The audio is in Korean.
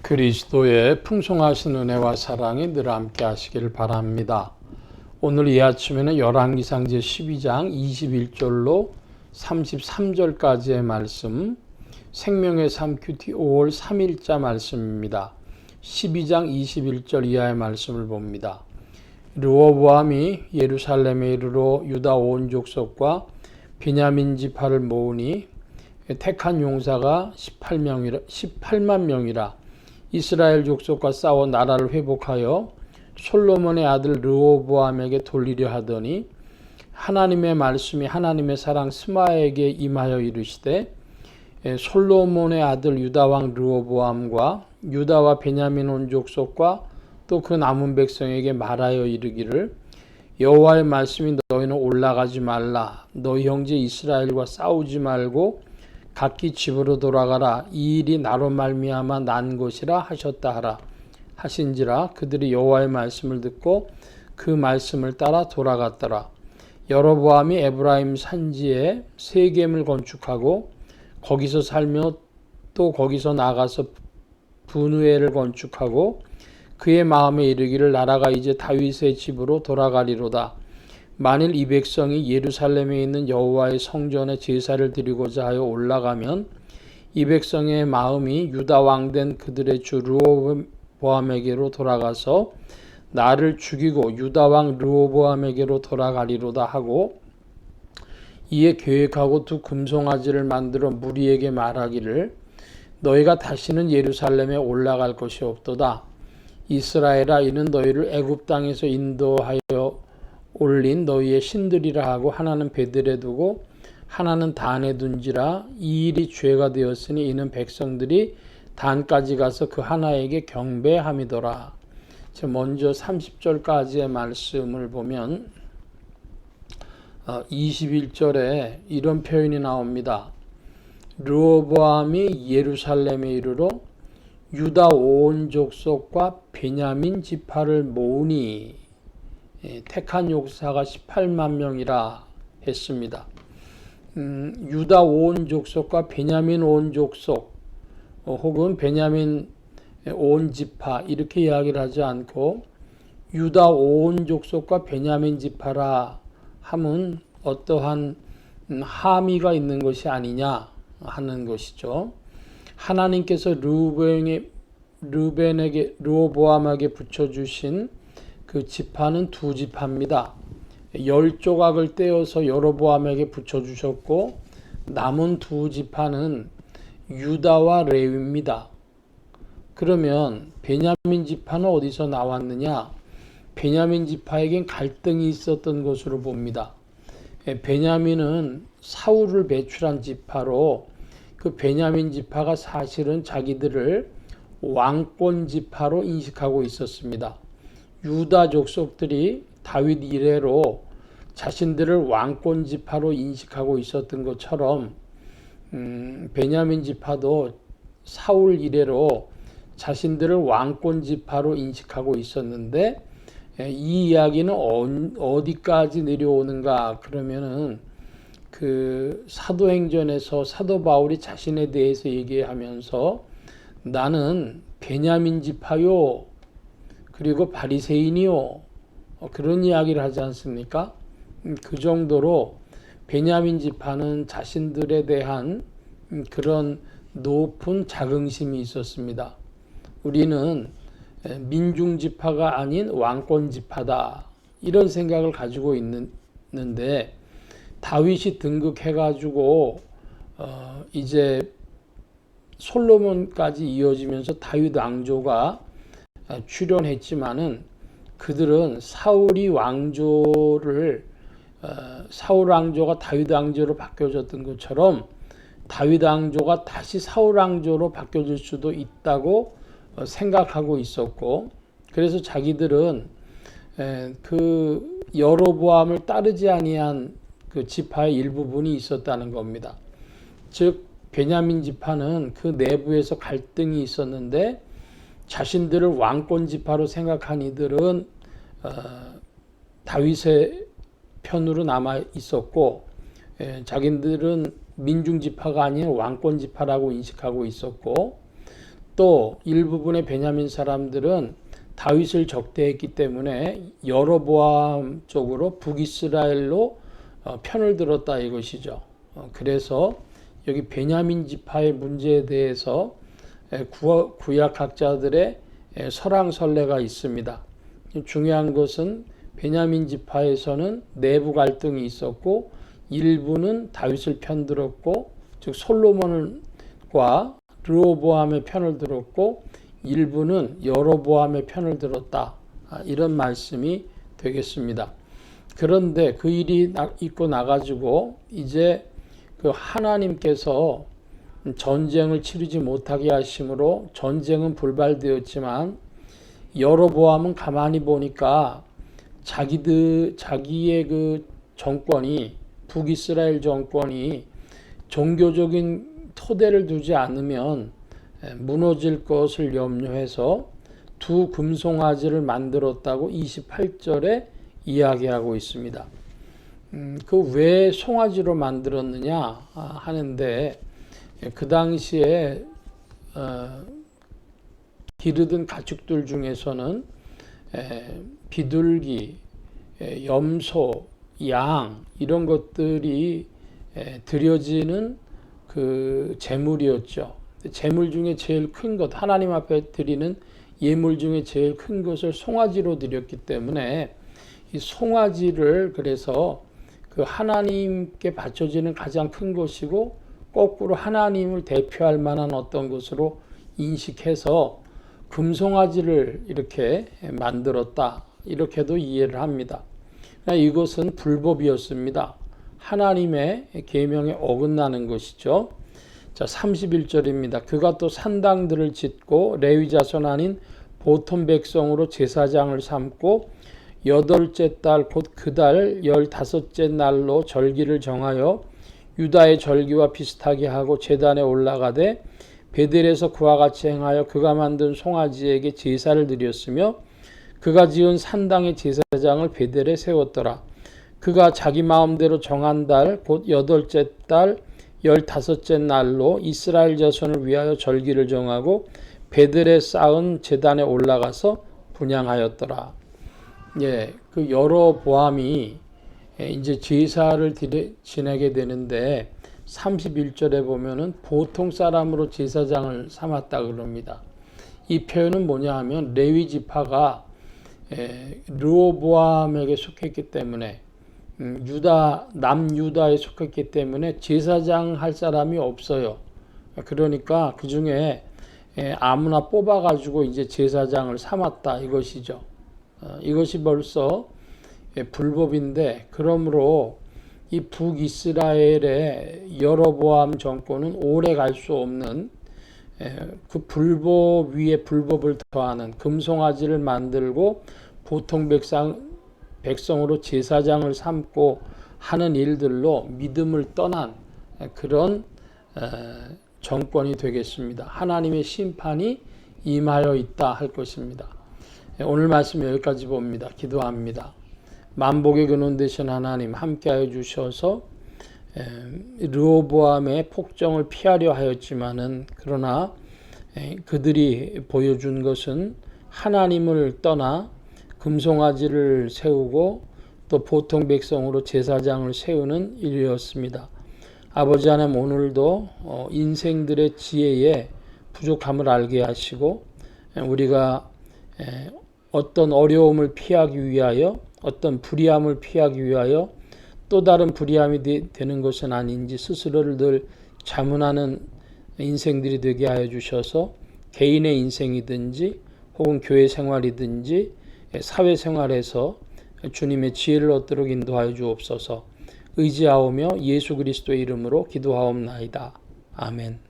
그리스도의 풍성하신 은혜와 사랑이 늘 함께 하시길 바랍니다. 오늘 이 아침에는 열왕기상 제12장 21절로 33절까지의 말씀, 생명의 삶 큐티 5월 3일자 말씀입니다. 12장 21절 이하의 말씀을 봅니다. 르호보암이 예루살렘에 이르러 유다 온 족속과 베냐민 지파를 모으니 택한 용사가 18만 명이라 이스라엘 족속과 싸워 나라를 회복하여 솔로몬의 아들 르호보암에게 돌리려 하더니 하나님의 말씀이 하나님의 사랑 스마에게 임하여 이르시되 솔로몬의 아들 유다왕 르호보암과 유다와 베냐민 온 족속과 또 그 남은 백성에게 말하여 이르기를 여호와의 말씀이 너희는 올라가지 말라 너희 형제 이스라엘과 싸우지 말고 각기 집으로 돌아가라 이 일이 나로 말미암아 난 것이라 하셨다 하라 하신지라 그들이 여호와의 말씀을 듣고 그 말씀을 따라 돌아갔더라. 여로보암이 에브라임 산지에 세겜을 건축하고 거기서 살며 또 거기서 나가서 분우엘을 건축하고 그의 마음에 이르기를 나라가 이제 다윗의 집으로 돌아가리로다. 만일 이 백성이 예루살렘에 있는 여호와의 성전에 제사를 드리고자 하여 올라가면 이 백성의 마음이 유다 왕된 그들의 주 르호보암에게로 돌아가서 나를 죽이고 유다 왕 르호보암에게로 돌아가리로다 하고 이에 계획하고 두 금송아지를 만들어 무리에게 말하기를 너희가 다시는 예루살렘에 올라갈 것이 없도다. 이스라엘아 이는 너희를 애굽 땅에서 인도하여 올린 너희의 신들이라 하고 하나는 베들에 두고 하나는 단에 둔지라 이 일이 죄가 되었으니 이는 백성들이 단까지 가서 그 하나에게 경배함이더라. 먼저 30절까지의 말씀을 보면 21절에 이런 표현이 나옵니다. 르호보암이 예루살렘에 이르러 유다 온 족속과 베냐민 지파를 모으니 택한 용사가 18만 명이라 했습니다. 유다 온 족속과 베냐민 온 족속 혹은 베냐민 온 지파 이렇게 이야기를 하지 않고 유다 온 족속과 베냐민 지파라 함은 어떠한 함의가 있는 것이 아니냐 하는 것이죠. 하나님께서 르호보암에게 붙여주신 그 지파는 두 지파입니다. 10조각을 떼어서 여로보암에게 붙여주셨고 남은 두 지파는 유다와 레위입니다. 그러면 베냐민 지파는 어디서 나왔느냐? 베냐민 지파에겐 갈등이 있었던 것으로 봅니다. 베냐민은 사울을 배출한 지파로 그 베냐민 지파가 사실은 자기들을 왕권 지파로 인식하고 있었습니다. 유다 족속들이 다윗 이래로 자신들을 왕권 지파로 인식하고 있었던 것처럼 베냐민 지파도 사울 이래로 자신들을 왕권 지파로 인식하고 있었는데 이 이야기는 어디까지 내려오는가 그러면은 그 사도행전에서 사도 바울이 자신에 대해서 얘기하면서 나는 베냐민 지파요 그리고 바리새인이요 그런 이야기를 하지 않습니까? 그 정도로 베냐민 지파는 자신들에 대한 그런 높은 자긍심이 있었습니다. 우리는 민중 지파가 아닌 왕권 지파다 이런 생각을 가지고 있는데 다윗이 등극해가지고 이제 솔로몬까지 이어지면서 다윗 왕조가 출현했지만은 그들은 사울 왕조가 다윗 왕조로 바뀌어졌던 것처럼 다윗 왕조가 다시 사울 왕조로 바뀌어질 수도 있다고 생각하고 있었고 그래서 자기들은 그 여로보암을 따르지 아니한 그 지파의 일부분이 있었다는 겁니다. 즉 베냐민 지파는 그 내부에서 갈등이 있었는데 자신들을 왕권 지파로 생각한 이들은 다윗의 편으로 남아 있었고 자기들은 민중 지파가 아닌 왕권 지파라고 인식하고 있었고 또 일부분의 베냐민 사람들은 다윗을 적대했기 때문에 여로보암 쪽으로 북이스라엘로 편을 들었다 이것이죠. 그래서 여기 베냐민 지파의 문제에 대해서 구약학자들의 설왕설래가 있습니다. 중요한 것은 베냐민 지파에서는 내부 갈등이 있었고 일부는 다윗을 편들었고 즉 솔로몬과 르호보암의 편을 들었고 일부는 여로보암의 편을 들었다. 이런 말씀이 되겠습니다. 그런데 그 일이 있고 나가지고 이제 그 하나님께서 전쟁을 치르지 못하게 하심으로 전쟁은 불발되었지만 여로보암은 가만히 보니까 자기의 그 정권이 북이스라엘 정권이 종교적인 토대를 두지 않으면 무너질 것을 염려해서 두 금송아지를 만들었다고 28절에 이야기하고 있습니다. 그 왜 송아지로 만들었느냐 하는데 그 당시에 기르던 가축들 중에서는 비둘기, 염소, 양 이런 것들이 드려지는 그 제물이었죠. 제물 중에 제일 큰 것, 하나님 앞에 드리는 예물 중에 제일 큰 것을 송아지로 드렸기 때문에 이 송아지를 그래서 그 하나님께 바쳐지는 가장 큰 것이고 거꾸로 하나님을 대표할 만한 어떤 것으로 인식해서 금송아지를 이렇게 만들었다. 이렇게도 이해를 합니다. 이것은 불법이었습니다. 하나님의 계명에 어긋나는 것이죠. 자, 31절입니다. 그가 또 산당들을 짓고 레위 자손 아닌 보통 백성으로 제사장을 삼고 8째 달 곧 그 달 15째 날로 절기를 정하여 유다의 절기와 비슷하게 하고 제단에 올라가되 베델에서 그와 같이 행하여 그가 만든 송아지에게 제사를 드렸으며 그가 지은 산당의 제사장을 베델에 세웠더라. 그가 자기 마음대로 정한 달 곧 8째 달 15째 날로 이스라엘 자손을 위하여 절기를 정하고 베델에 쌓은 제단에 올라가서 분향하였더라. 예, 그 여로보암이 이제 제사를 지내게 되는데 31절에 보면은 보통 사람으로 제사장을 삼았다 그럽니다. 이 표현은 뭐냐 하면 레위 지파가 르호보암에게 속했기 때문에 남유다에 속했기 때문에 제사장 할 사람이 없어요. 그러니까 그 중에 아무나 뽑아가지고 이제 제사장을 삼았다 이것이죠. 이것이 벌써 불법인데 그러므로 이 북이스라엘의 여로보암 정권은 오래 갈 수 없는 그 불법 위에 불법을 더하는 금송아지를 만들고 보통 백성으로 제사장을 삼고 하는 일들로 믿음을 떠난 그런 정권이 되겠습니다. 하나님의 심판이 임하여 있다 할 것입니다. 오늘 말씀 여기까지 봅니다. 기도합니다. 만복의 근원 되신 하나님 함께하여 주셔서 르호보암의 폭정을 피하려 하였지만은 그러나 그들이 보여준 것은 하나님을 떠나 금송아지를 세우고 또 보통 백성으로 제사장을 세우는 일이었습니다. 아버지 하나님 오늘도 인생들의 지혜에 부족함을 알게 하시고 우리가 어떤 어려움을 피하기 위하여 어떤 불의함을 피하기 위하여 또 다른 불의함이 되는 것은 아닌지 스스로를 늘 자문하는 인생들이 되게 하여 주셔서 개인의 인생이든지 혹은 교회 생활이든지 사회생활에서 주님의 지혜를 얻도록 인도하여 주옵소서. 의지하오며 예수 그리스도의 이름으로 기도하옵나이다. 아멘.